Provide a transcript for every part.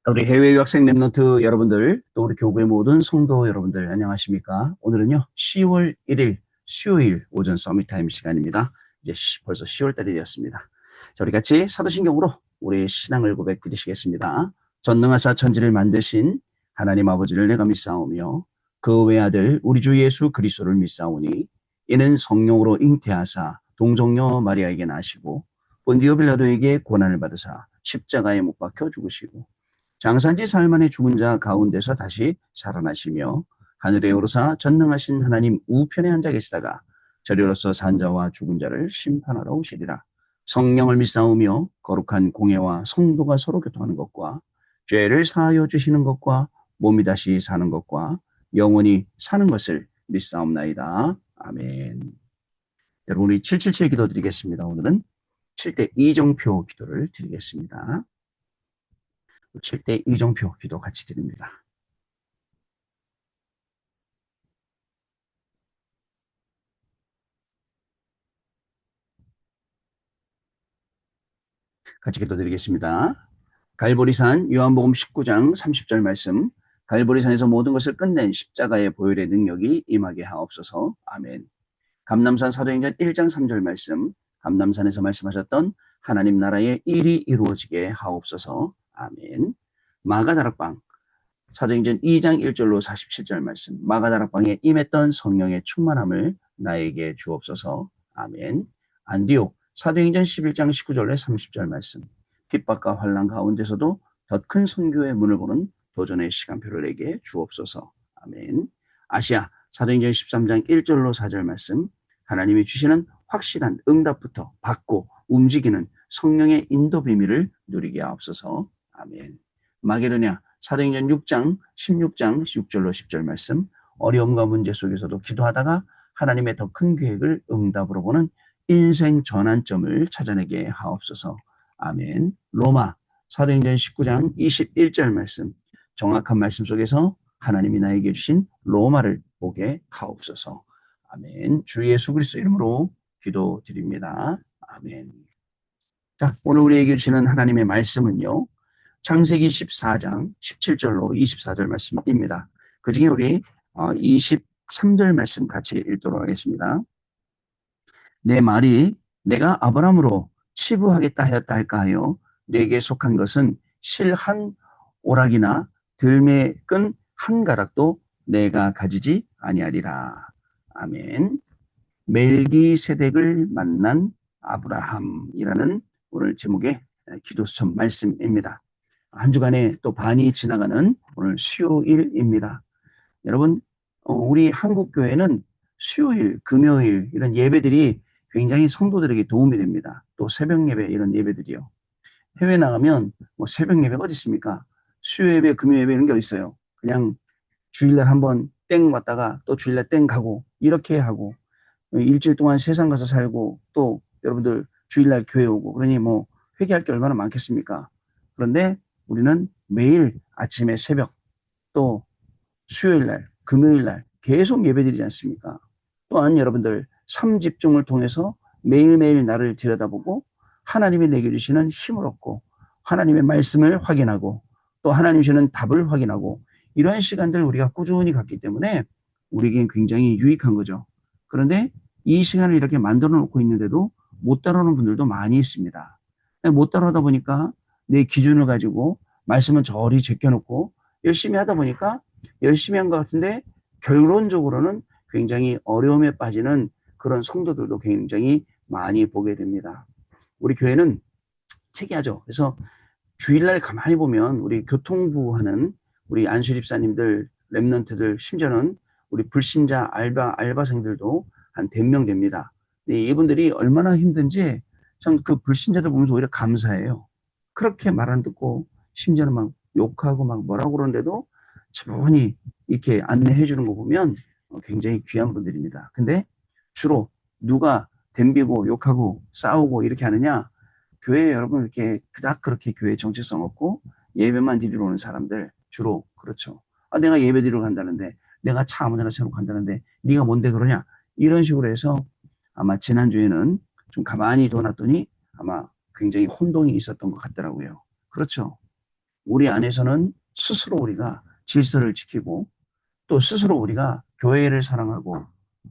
우리 해외 유학생 랩런트 여러분들, 또 우리 교구의 모든 성도 여러분들, 안녕하십니까? 오늘은요, 10월 1일 수요일 오전 서밋타임 시간입니다. 이제 벌써 10월 달이 되었습니다. 자, 우리 같이 사도신경으로 우리의 신앙을 고백드리시겠습니다. 전능하사 천지를 만드신 하나님 아버지를 내가 믿사오며 그 외아들 우리 주 예수 그리스도를 믿사오니 이는 성령으로 잉태하사 동정녀 마리아에게 나시고 본디오 빌라도에게 고난을 받으사 십자가에 못 박혀 죽으시고 장사지 사흘 만에 죽은 자 가운데서 다시 살아나시며 하늘에 오르사 전능하신 하나님 우편에 앉아 계시다가 저리로서 산 자와 죽은 자를 심판하러 오시리라. 성령을 믿사오며 거룩한 공예와 성도가 서로 교통하는 것과 죄를 사하여 주시는 것과 몸이 다시 사는 것과 영원히 사는 것을 믿사옵나이다. 아멘. 여러분, 우리 777 기도 드리겠습니다. 오늘은 7대 이정표 기도를 드리겠습니다. 7대 이정표 기도 같이 드립니다. 같이 기도드리겠습니다. 갈보리산 요한복음 19장 30절 말씀. 갈보리산에서 모든 것을 끝낸 십자가의 보혈의 능력이 임하게 하옵소서. 아멘. 감람산 사도행전 1장 3절 말씀. 감람산에서 말씀하셨던 하나님 나라의 일이 이루어지게 하옵소서. 아멘. 마가다락방 사도행전 2장 1절로 47절 말씀. 마가다락방에 임했던 성령의 충만함을 나에게 주옵소서. 아멘. 안디옥 사도행전 11장 19절에 30절 말씀. 핍박과 환난 가운데서도 더 큰 선교의 문을 보는 도전의 시간표를 내게 주옵소서. 아멘. 아시아 사도행전 13장 1절로 4절 말씀. 하나님이 주시는 확실한 응답부터 받고 움직이는 성령의 인도 비밀을 누리게 하옵소서. 아멘. 마게도냐 사도행전 6장 16장 6절로 10절 말씀. 어려움과 문제 속에서도 기도하다가 하나님의 더 큰 계획을 응답으로 보는 인생 전환점을 찾아내게 하옵소서. 아멘. 로마 사도행전 19장 21절 말씀. 정확한 말씀 속에서 하나님이 나에게 주신 로마를 보게 하옵소서. 아멘. 주 예수 그리스도 이름으로 기도드립니다. 아멘. 자, 오늘 우리에게 주시는 하나님의 말씀은요. 창세기 14장 17절로 24절 말씀입니다. 그 중에 우리 23절 말씀 같이 읽도록 하겠습니다. 내 말이 내가 아브라함으로 치부하겠다 하였다 할까 하여 내게 속한 것은 실 한 오락이나 들매 끈 한 가락도 내가 가지지 아니하리라. 아멘. 멜기세덱을 만난 아브라함이라는 오늘 제목의 기도수첩 말씀입니다. 한 주간에 또 반이 지나가는 오늘 수요일입니다. 여러분, 우리 한국교회는 수요일, 금요일 이런 예배들이 굉장히 성도들에게 도움이 됩니다. 또 새벽 예배 이런 예배들이요. 해외 나가면 뭐 새벽 예배가 어디 있습니까? 수요 예배, 금요 예배 이런 게 어디 있어요? 그냥 주일날 한번 땡 왔다가 또 주일날 땡 가고 이렇게 하고 일주일 동안 세상 가서 살고 또 여러분들 주일날 교회 오고 그러니 뭐 회개할 게 얼마나 많겠습니까? 그런데 우리는 매일 아침에 새벽 또 수요일날, 금요일날 계속 예배드리지 않습니까? 또한 여러분들 삶 집중을 통해서 매일매일 나를 들여다보고 하나님이 내게 주시는 힘을 얻고 하나님의 말씀을 확인하고 또 하나님 주시는 답을 확인하고 이런 시간들을 우리가 꾸준히 갖기 때문에 우리에겐 굉장히 유익한 거죠. 그런데 이 시간을 이렇게 만들어 놓고 있는데도 못 따라오는 분들도 많이 있습니다. 못 따라오다 보니까 내 기준을 가지고 말씀은 저리 제껴놓고 열심히 하다 보니까 열심히 한 것 같은데 결론적으로는 굉장히 어려움에 빠지는 그런 성도들도 굉장히 많이 보게 됩니다. 우리 교회는 특이하죠. 그래서 주일날 가만히 보면 우리 교통부 하는 우리 안수집사님들, 랩런트들, 심지어는 우리 불신자 알바생들도 한 100명 됩니다. 이분들이 얼마나 힘든지 참 그 불신자들 보면서 오히려 감사해요. 그렇게 말 안 듣고 심지어는 막 욕하고 막 뭐라고 그러는데도 차분히 이렇게 안내해 주는 거 보면 굉장히 귀한 분들입니다. 근데 주로 누가 덤비고 욕하고 싸우고 이렇게 하느냐? 교회에 여러분 이렇게 그닥 그렇게 교회 정체성 없고 예배만 드리러 오는 사람들 주로 그렇죠. 아, 내가 예배 드리러 간다는데 내가 차 아무데나 세우고 간다는데 네가 뭔데 그러냐? 이런 식으로 해서 아마 지난주에는 좀 가만히 둬놨더니 아마 굉장히 혼동이 있었던 것 같더라고요. 그렇죠. 우리 안에서는 스스로 우리가 질서를 지키고 또 스스로 우리가 교회를 사랑하고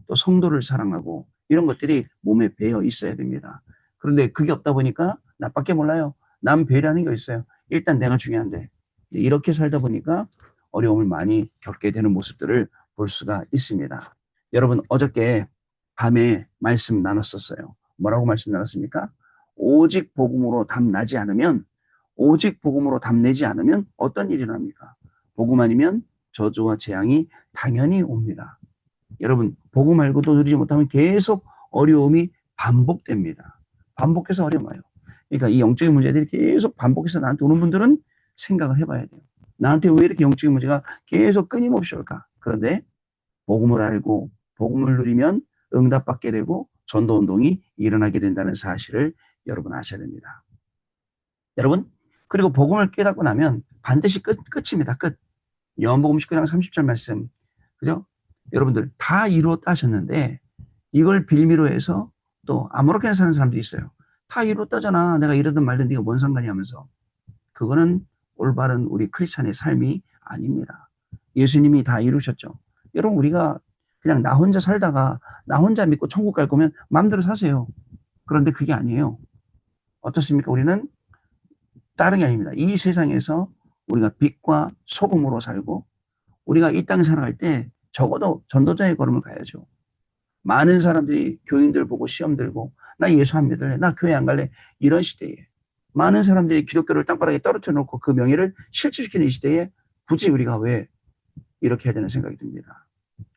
또 성도를 사랑하고 이런 것들이 몸에 배어 있어야 됩니다. 그런데 그게 없다 보니까 나밖에 몰라요. 남 배려하는 게 있어요. 일단 내가 중요한데 이렇게 살다 보니까 어려움을 많이 겪게 되는 모습들을 볼 수가 있습니다. 여러분 어저께 밤에 말씀 나눴었어요. 뭐라고 말씀 나눴습니까? 오직 복음으로 답나지 않으면 오직 복음으로 답내지 않으면 어떤 일이 납니까? 복음 아니면 저주와 재앙이 당연히 옵니다. 여러분 복음 말고도 누리지 못하면 계속 어려움이 반복됩니다. 반복해서 어려움 와요. 그러니까 이 영적인 문제들이 계속 반복해서 나한테 오는 분들은 생각을 해봐야 돼요. 나한테 왜 이렇게 영적인 문제가 계속 끊임없이 올까? 그런데 복음을 알고 복음을 누리면 응답받게 되고 전도운동이 일어나게 된다는 사실을 여러분 아셔야 됩니다. 여러분 그리고 복음을 깨닫고 나면 반드시 끝입니다. 끝. 요한복음 19장 30절 말씀. 그죠? 여러분들 다 이루었다 하셨는데 이걸 빌미로 해서 또 아무렇게나 사는 사람들이 있어요. 다 이루었다잖아. 내가 이러든 말든 네가 뭔 상관이 하면서. 그거는 올바른 우리 크리스찬의 삶이 아닙니다. 예수님이 다 이루셨죠. 여러분 우리가 그냥 나 혼자 살다가 나 혼자 믿고 천국 갈 거면 마음대로 사세요. 그런데 그게 아니에요. 어떻습니까? 우리는 다른 게 아닙니다. 이 세상에서 우리가 빛과 소금으로 살고 우리가 이 땅 살아갈 때 적어도 전도자의 걸음을 가야죠. 많은 사람들이 교인들 보고 시험 들고 나 예수 안 믿을래, 나 교회 안 갈래 이런 시대에 많은 사람들이 기독교를 땅바닥에 떨어뜨려 놓고 그 명예를 실추시키는 이 시대에 굳이 우리가 왜 이렇게 해야 되는 생각이 듭니다.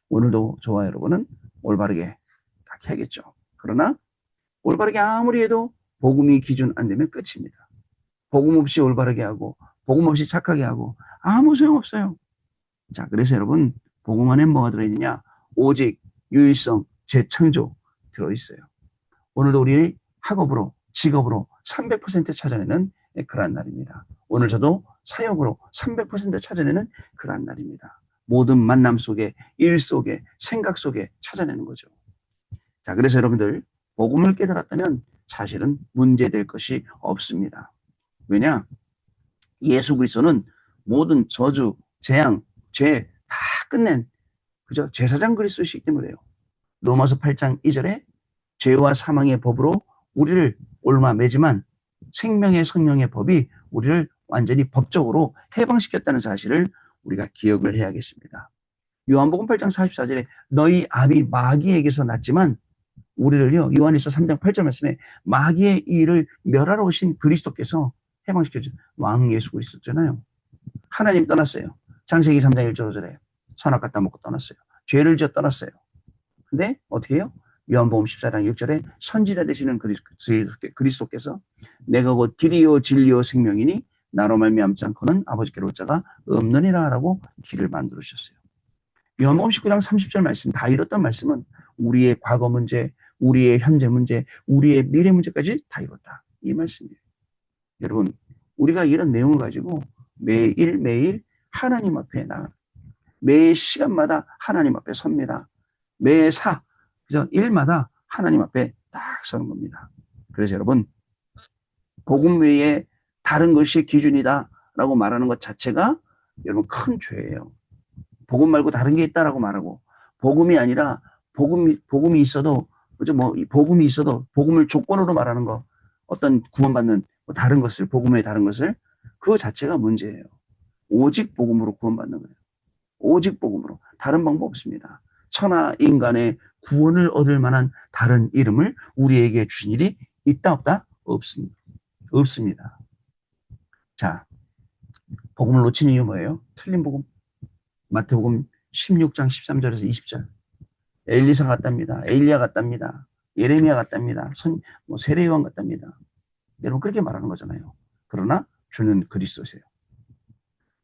오늘도 저와 여러분은 올바르게 딱 해야겠죠. 그러나 올바르게 아무리 해도 복음이 기준 안 되면 끝입니다. 복음 없이 올바르게 하고 복음 없이 착하게 하고 아무 소용없어요. 자, 그래서 여러분 복음 안에 뭐가 들어있느냐? 오직 유일성 재창조 들어있어요. 오늘도 우리 학업으로 직업으로 300% 찾아내는 그러한 날입니다. 오늘 저도 사역으로 300% 찾아내는 그러한 날입니다. 모든 만남 속에 일 속에 생각 속에 찾아내는 거죠. 자, 그래서 여러분들 복음을 깨달았다면 사실은 문제될 것이 없습니다. 왜냐? 예수 그리스도는 모든 저주, 재앙, 죄 다 끝낸 그죠? 제사장 그리스도시기 때문에요. 로마서 8장 2절에 죄와 사망의 법으로 우리를 옮아매지만 생명의 성령의 법이 우리를 완전히 법적으로 해방시켰다는 사실을 우리가 기억을 해야겠습니다. 요한복음 8장 44절에 너희 아비 마귀에게서 났지만 우리를요 요한일서 3장 8절 말씀에 마귀의 일을 멸하러 오신 그리스도께서 해방시켜준 왕 예수 그리스도잖아요. 하나님 떠났어요. 창세기 3장 1절 5절에 선악 갖다 먹고 떠났어요. 죄를 지어 떠났어요. 근데 어떻게 해요? 요한복음 14장 6절에 선지자 되시는 그리스도께서 내가 곧 길이요 진리요 생명이니 나로 말미암지 않고는 아버지께로 올 자가 없느니라 라고 길을 만들어 주셨어요. 요한복음 19장 30절 말씀 다 이뤘던 말씀은 우리의 과거 문제, 우리의 현재 문제, 우리의 미래 문제까지 다 이뤘다. 이 말씀이에요. 여러분 우리가 이런 내용을 가지고 매일매일 하나님 앞에 매 시간마다 하나님 앞에 섭니다. 매사 그죠? 일마다 하나님 앞에 딱 서는 겁니다. 그래서 여러분 복음 외에 다른 것이 기준이다라고 말하는 것 자체가 여러분 큰 죄예요. 복음 말고 다른 게 있다라고 말하고 복음이 아니라 복음이 있어도 그죠? 뭐 복음이 있어도 복음을 조건으로 말하는 거 어떤 구원받는 다른 것을 복음 외에 다른 것을 그 자체가 문제예요. 오직 복음으로 구원받는 거예요. 오직 복음으로 다른 방법 없습니다. 천하 인간의 구원을 얻을 만한 다른 이름을 우리에게 주신 일이 있다 없다? 없습니다. 자, 복음을 놓치는 이유 뭐예요? 틀린 복음. 마태복음 16장 13절에서 20절. 엘리사 같답니다. 엘리야 같답니다. 예레미야 같답니다. 세례요한 같답니다. 여러분 그렇게 말하는 거잖아요. 그러나 주는 그리스도세요.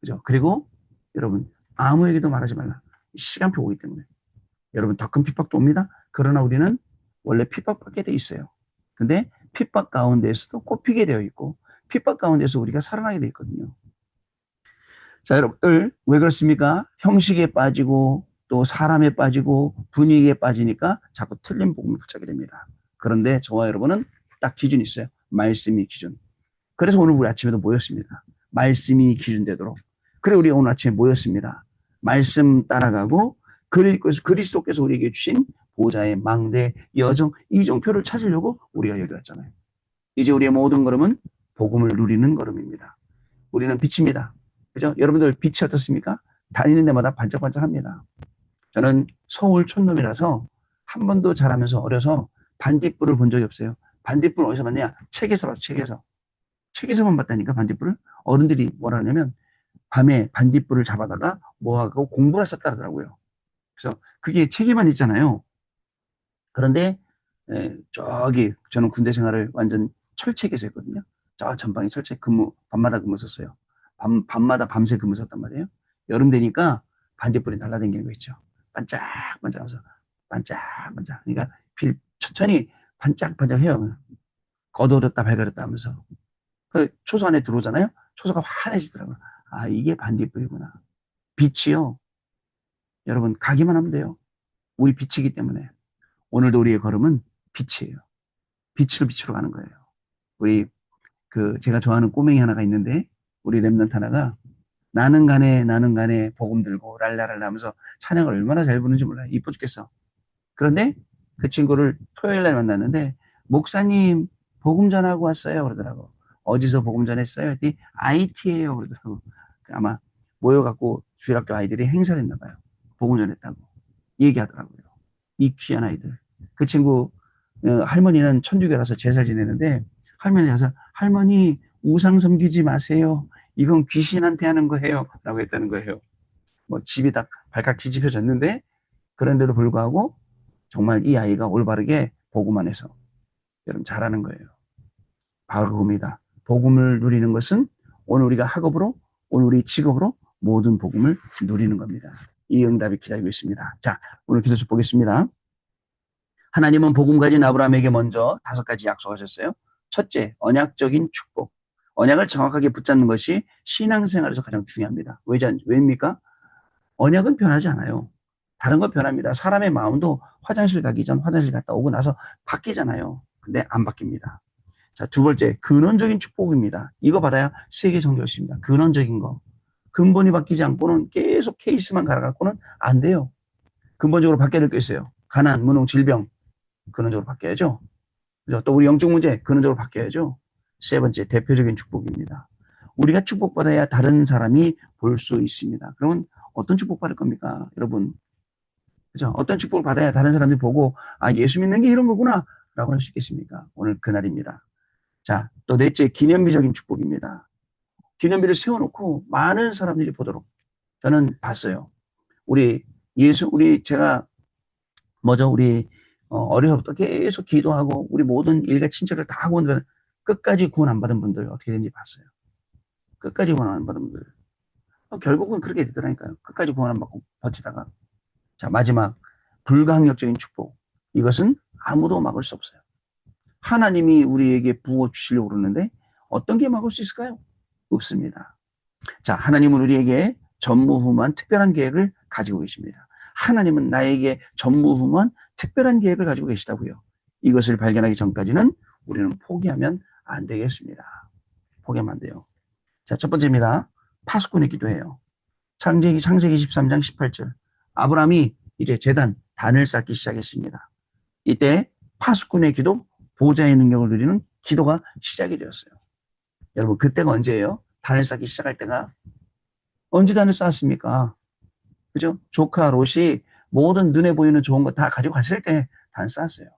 그죠? 그리고 여러분 아무에게도 말하지 말라. 시간표 오기 때문에. 여러분 더 큰 핍박도 옵니다. 그러나 우리는 원래 핍박받게 돼 있어요. 근데 핍박 가운데에서도 꼽히게 되어 있고 핍박 가운데서 우리가 살아나게 돼 있거든요. 자, 여러분들 왜 그렇습니까? 형식에 빠지고 또 사람에 빠지고 분위기에 빠지니까 자꾸 틀린 복음을 붙잡게 됩니다. 그런데 저와 여러분은 딱 기준이 있어요. 말씀이 기준. 그래서 오늘 우리 아침에도 모였습니다. 말씀이 기준되도록. 그래 우리 오늘 아침에 모였습니다. 말씀 따라가고 그리스도께서 우리에게 주신 보좌의 망대 여정 이정표를 찾으려고 우리가 여기 왔잖아요. 이제 우리의 모든 걸음은 복음을 누리는 걸음입니다. 우리는 빛입니다. 그죠? 여러분들 빛이 어떻습니까? 다니는 데마다 반짝반짝합니다. 저는 서울 촌놈이라서 한 번도 자라면서 어려서 반딧불을 본 적이 없어요. 반딧불 어디서 봤냐? 책에서 봤어, 책에서. 책에서만 봤다니까, 반딧불을. 어른들이 뭐라 하냐면, 밤에 반딧불을 잡아다가 뭐하고 공부를 했었다 하더라고요. 그래서 그게 책에만 있잖아요. 그런데, 저기, 저는 군대 생활을 완전 철책에서 했거든요. 저 전방에 철책 밤마다 근무 썼어요. 밤마다 밤새 근무 썼단 말이에요. 여름 되니까 반딧불이 날아다니는 거 있죠. 반짝반짝 하면서, 반짝반짝. 그러니까 천천히 반짝반짝 해요. 거들었다 발그렸다 하면서. 그 초소 안에 들어오잖아요. 초소가 환해지더라고요. 아, 이게 반딧불이구나. 빛이요. 여러분, 가기만 하면 돼요. 우리 빛이기 때문에. 오늘도 우리의 걸음은 빛이에요. 빛으로 가는 거예요. 우리, 제가 좋아하는 꼬맹이 하나가 있는데, 우리 랩런트 하나가 나는 가네, 복음 들고, 랄라랄라 하면서 찬양을 얼마나 잘 부르는지 몰라요. 이뻐 죽겠어. 그런데 그 친구를 토요일 날 만났는데, 목사님, 복음 전하고 왔어요. 그러더라고. 어디서 복음 전했어요? 했더니 IT예요. 그러더라고. 아마 모여갖고 주일학교 아이들이 행사를 했나 봐요. 복음 전했다고. 얘기하더라고요. 이 귀한 아이들. 그 친구, 할머니는 천주교라서 제사를 지내는데, 할머니 가서, 할머니, 우상 섬기지 마세요. 이건 귀신한테 하는 거예요. 라고 했다는 거예요. 뭐 집이 딱 발칵 뒤집혀졌는데, 그런데도 불구하고, 정말 이 아이가 올바르게 복음 안에서 여러분 잘하는 거예요. 바로 그겁니다. 복음을 누리는 것은 오늘 우리가 학업으로, 오늘 우리 직업으로 모든 복음을 누리는 겁니다. 이 응답이 기다리고 있습니다. 자, 오늘 기도서 보겠습니다. 하나님은 복음 가진 아브라함에게 먼저 5가지 약속하셨어요. 첫째, 언약적인 축복. 언약을 정확하게 붙잡는 것이 신앙생활에서 가장 중요합니다. 왜입니까? 언약은 변하지 않아요. 다른 건 변합니다. 사람의 마음도 화장실 가기 전 화장실 갔다 오고 나서 바뀌잖아요. 근데 안 바뀝니다. 자, 두 번째, 근원적인 축복입니다. 이거 받아야 세계 정결입니다. 근원적인 거. 근본이 바뀌지 않고는 계속 케이스만 갈아갖고는 안 돼요. 근본적으로 바뀌어야 될 게 있어요. 가난, 무능, 질병. 근원적으로 바뀌어야죠. 그죠? 또 우리 영적 문제, 근원적으로 바뀌어야죠. 세 번째, 대표적인 축복입니다. 우리가 축복받아야 다른 사람이 볼 수 있습니다. 그러면 어떤 축복 받을 겁니까? 여러분. 그죠? 어떤 축복을 받아야 다른 사람들이 보고, 아, 예수 믿는 게 이런 거구나. 라고 할 수 있겠습니까? 오늘 그날입니다. 자, 또 넷째, 기념비적인 축복입니다. 기념비를 세워놓고 많은 사람들이 보도록 저는 봤어요. 제가, 우리, 어려서부터 계속 기도하고, 우리 모든 일가 친척을 다 하고 오는 끝까지 구원 안 받은 분들 어떻게 되는지 봤어요. 끝까지 구원 안 받은 분들. 결국은 그렇게 되더라니까요. 끝까지 구원 안 받고 버티다가. 자, 마지막, 불가항력적인 축복. 이것은 아무도 막을 수 없어요. 하나님이 우리에게 부어주시려고 그러는데 어떤 게 막을 수 있을까요? 없습니다. 자, 하나님은 우리에게 전무후무한 특별한 계획을 가지고 계십니다. 하나님은 나에게 전무후무한 특별한 계획을 가지고 계시다고요. 이것을 발견하기 전까지는 우리는 포기하면 안 되겠습니다. 포기하면 안 돼요. 자, 첫 번째입니다. 파수꾼의 기도예요. 창세기 13장 18절. 아브라함이 이제 단을 쌓기 시작했습니다. 이때 파수꾼의 기도, 보좌의 능력을 누리는 기도가 시작이 되었어요. 여러분, 그때가 언제예요? 단을 쌓기 시작할 때가 언제 단을 쌓았습니까? 그죠? 조카 롯이 모든 눈에 보이는 좋은 거 다 가지고 갔을 때 단 쌓았어요.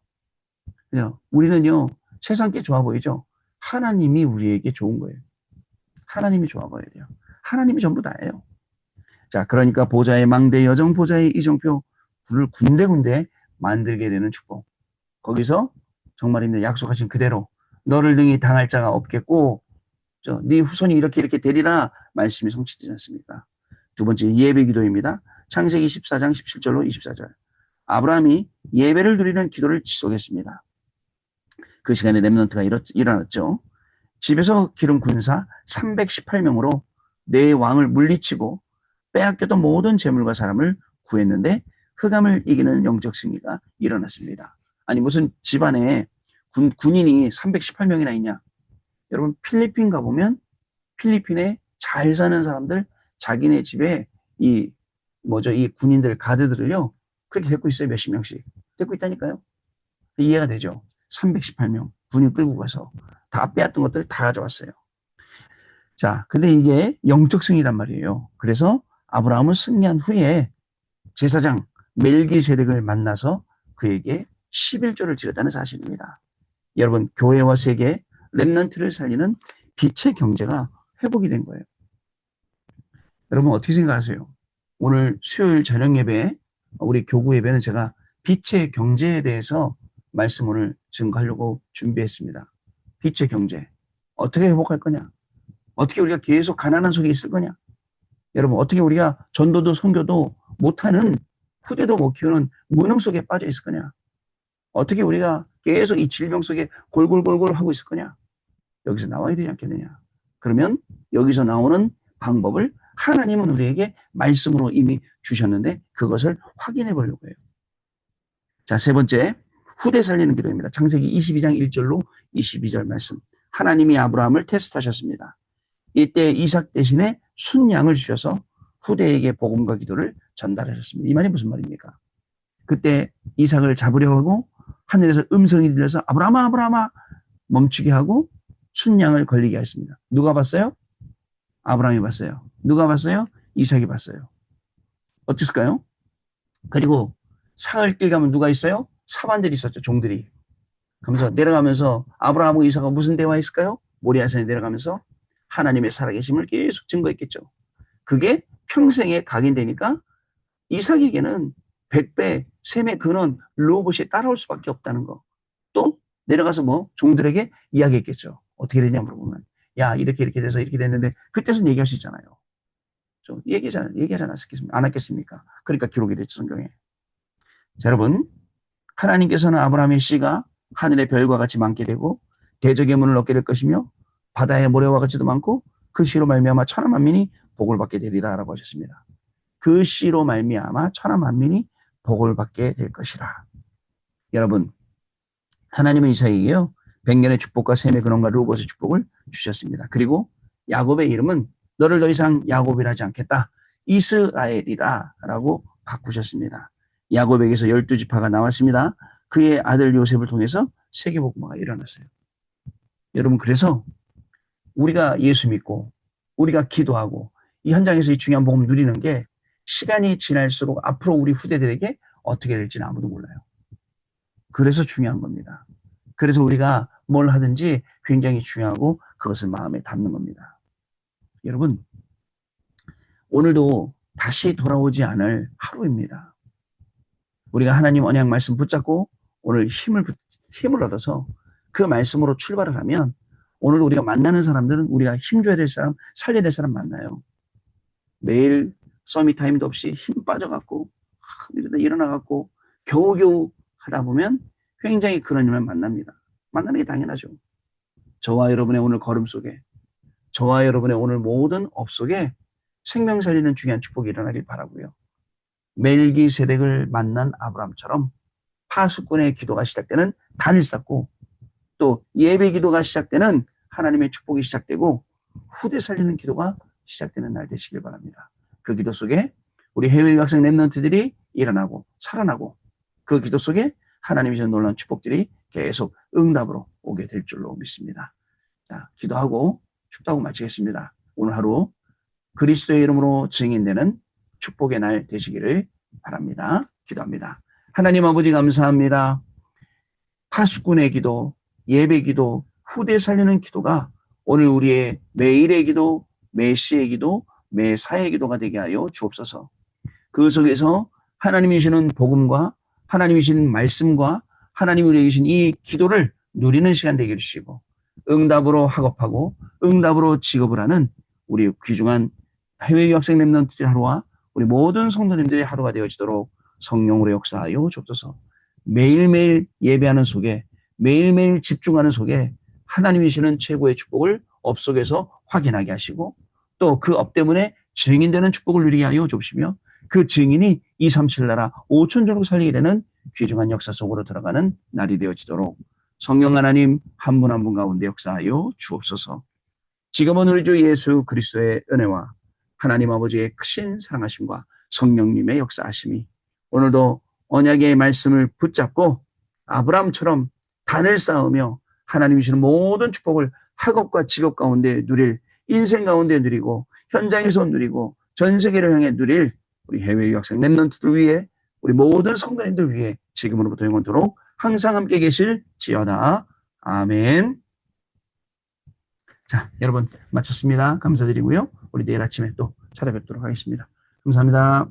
그죠? 우리는요, 세상 게 좋아 보이죠? 하나님이 우리에게 좋은 거예요. 하나님이 좋아 보여야 돼요. 하나님이 전부 다예요. 자, 그러니까 보좌의 망대 여정, 보좌의 이정표, 불을 군데군데 만들게 되는 축복. 거기서 정말입니다. 약속하신 그대로 너를 능히 당할 자가 없겠고, 네 후손이 이렇게 되리라 말씀이 성취되지 않습니까? 두 번째, 예배 기도입니다. 창세기 14장 17절로 24절. 아브라함이 예배를 드리는 기도를 지속했습니다. 그 시간에 렘넌트가 일어났죠. 집에서 기른 군사 318명으로 내 왕을 물리치고 빼앗겼던 모든 재물과 사람을 구했는데 흑암을 이기는 영적 승리가 일어났습니다. 아니, 무슨 집안에 군인이 318명이나 있냐? 여러분, 필리핀 가보면 필리핀에 잘 사는 사람들, 자기네 집에 이 군인들, 가드들을요, 그렇게 데리고 있어요. 몇십 명씩. 데리고 있다니까요. 이해가 되죠? 318명 군인 끌고 가서 다 빼앗던 것들을 다 가져왔어요. 자, 근데 이게 영적 승리란 말이에요. 그래서 아브라함은 승리한 후에 제사장 멜기세덱을 만나서 그에게 11조를 드렸다는 사실입니다. 여러분, 교회와 세계, 렘넌트를 살리는 빛의 경제가 회복이 된 거예요. 여러분 어떻게 생각하세요? 오늘 수요일 저녁 예배, 우리 교구 예배는 제가 빛의 경제에 대해서 말씀을 증거하려고 준비했습니다. 빛의 경제. 어떻게 회복할 거냐? 어떻게 우리가 계속 가난한 속에 있을 거냐? 여러분, 어떻게 우리가 전도도 선교도 못하는, 후대도 못 키우는 무능 속에 빠져 있을 거냐? 어떻게 우리가 계속 이 질병 속에 골골골골 하고 있을 거냐? 여기서 나와야 되지 않겠느냐? 그러면 여기서 나오는 방법을 하나님은 우리에게 말씀으로 이미 주셨는데 그것을 확인해 보려고 해요. 자, 세 번째, 후대 살리는 기도입니다. 창세기 22장 1절로 22절 말씀. 하나님이 아브라함을 테스트하셨습니다. 이때 이삭 대신에 순양을 주셔서 후대에게 복음과 기도를 전달하셨습니다. 이 말이 무슨 말입니까? 그때 이삭을 잡으려 하고 하늘에서 음성이 들려서 아브라함아 아브라함아 멈추게 하고 순양을 걸리게 했습니다. 누가 봤어요? 아브라함이 봤어요. 누가 봤어요? 이삭이 봤어요. 어땠을까요? 그리고 사흘길 가면 누가 있어요? 사반들이 있었죠. 종들이. 그러면서 내려가면서 아브라함과 이삭과 무슨 대화했을까요? 모리아산에 내려가면서 하나님의 살아계심을 계속 증거했겠죠. 그게 평생에 각인되니까 이삭에게는 100배, 셈의 근원, 로봇이 따라올 수밖에 없다는 거. 또 내려가서 종들에게 이야기했겠죠. 어떻게 되냐 물어보면 야 이렇게 돼서 이렇게 됐는데 그때선 얘기할 수 있잖아요. 좀 얘기하지 않았겠습니까? 그러니까 기록이 됐죠. 성경에. 자, 여러분, 하나님께서는 아브라함의 씨가 하늘의 별과 같이 많게 되고 대적의 문을 얻게 될 것이며 바다의 모래와 같이도 많고 그 씨로 말미암아 천하 만민이 복을 받게 되리라 라고 하셨습니다. 그 씨로 말미암아 천하 만민이 복을 받게 될 것이라. 여러분, 하나님은 이삭에게요 100년의 축복과 셈의 근원과 루봇의 축복을 주셨습니다. 그리고 야곱의 이름은 너를 더 이상 야곱이라 하지 않겠다. 이스라엘이라 라고 바꾸셨습니다. 야곱에게서 12지파가 나왔습니다. 그의 아들 요셉을 통해서 세계복음화가 일어났어요. 여러분, 그래서 우리가 예수 믿고 우리가 기도하고 이 현장에서 이 중요한 복음을 누리는 게 시간이 지날수록 앞으로 우리 후대들에게 어떻게 될지는 아무도 몰라요. 그래서 중요한 겁니다. 그래서 우리가 뭘 하든지 굉장히 중요하고 그것을 마음에 담는 겁니다. 여러분, 오늘도 다시 돌아오지 않을 하루입니다. 우리가 하나님 언약 말씀 붙잡고 오늘 힘을 얻어서 그 말씀으로 출발을 하면 오늘 우리가 만나는 사람들은 우리가 힘줘야 될 사람, 살려야 될 사람 만나요. 매일 서밋 타임도 없이 힘 빠져갖고 이러다 일어나갖고 겨우겨우 하다 보면 굉장히 그런 일을 만납니다. 만나는 게 당연하죠. 저와 여러분의 오늘 걸음 속에, 저와 여러분의 오늘 모든 업 속에 생명 살리는 중요한 축복이 일어나길 바라고요. 멜기세덱을 만난 아브라함처럼 파수꾼의 기도가 시작되는 단을 쌓고 또 예배 기도가 시작되는 하나님의 축복이 시작되고 후대 살리는 기도가 시작되는 날 되시길 바랍니다. 그 기도 속에 우리 해외 유학생 렘넌트들이 일어나고 살아나고 그 기도 속에 하나님이 주신 놀라운 축복들이 계속 응답으로 오게 될 줄로 믿습니다. 자, 기도하고 축도하고 마치겠습니다. 오늘 하루 그리스도의 이름으로 증인되는 축복의 날 되시기를 바랍니다. 기도합니다. 하나님 아버지 감사합니다. 파수꾼의 기도, 예배 기도, 후대 살리는 기도가 오늘 우리의 매일의 기도, 매시의 기도, 매사의 기도가 되게 하여 주옵소서. 그 속에서 하나님이 주시는 복음과 하나님이 주시는 말씀과 하나님이 우리에게 주신 이 기도를 누리는 시간 되게 해주시고 응답으로 학업하고 응답으로 직업을 하는 우리 귀중한 해외 유학생 렘넌트의 하루와 우리 모든 성도님들의 하루가 되어지도록 성령으로 역사하여 주옵소서. 매일매일 예배하는 속에 매일매일 집중하는 속에 하나님이 주시는 최고의 축복을 업 속에서 확인하게 하시고 또 그 업 때문에 증인되는 축복을 누리게 하여 주옵시며 그 증인이 237 나라 5천족을 살리게 되는 귀중한 역사 속으로 들어가는 날이 되어지도록 성령 하나님 한 분 한 분 가운데 역사하여 주옵소서. 지금은 우리 주 예수 그리스도의 은혜와 하나님 아버지의 크신 사랑하심과 성령님의 역사하심이 오늘도 언약의 말씀을 붙잡고 아브라함처럼 단을 쌓으며 하나님이 주시는 모든 축복을 학업과 직업 가운데 누릴, 인생 가운데 누리고 현장에서 누리고 전 세계를 향해 누릴 우리 해외 유학생 렘넌트들 위해, 우리 모든 성도님들 위해 지금으로부터 영원토록 항상 함께 계실지어다. 아멘. 자, 여러분 마쳤습니다. 감사드리고요. 우리 내일 아침에 또 찾아뵙도록 하겠습니다. 감사합니다.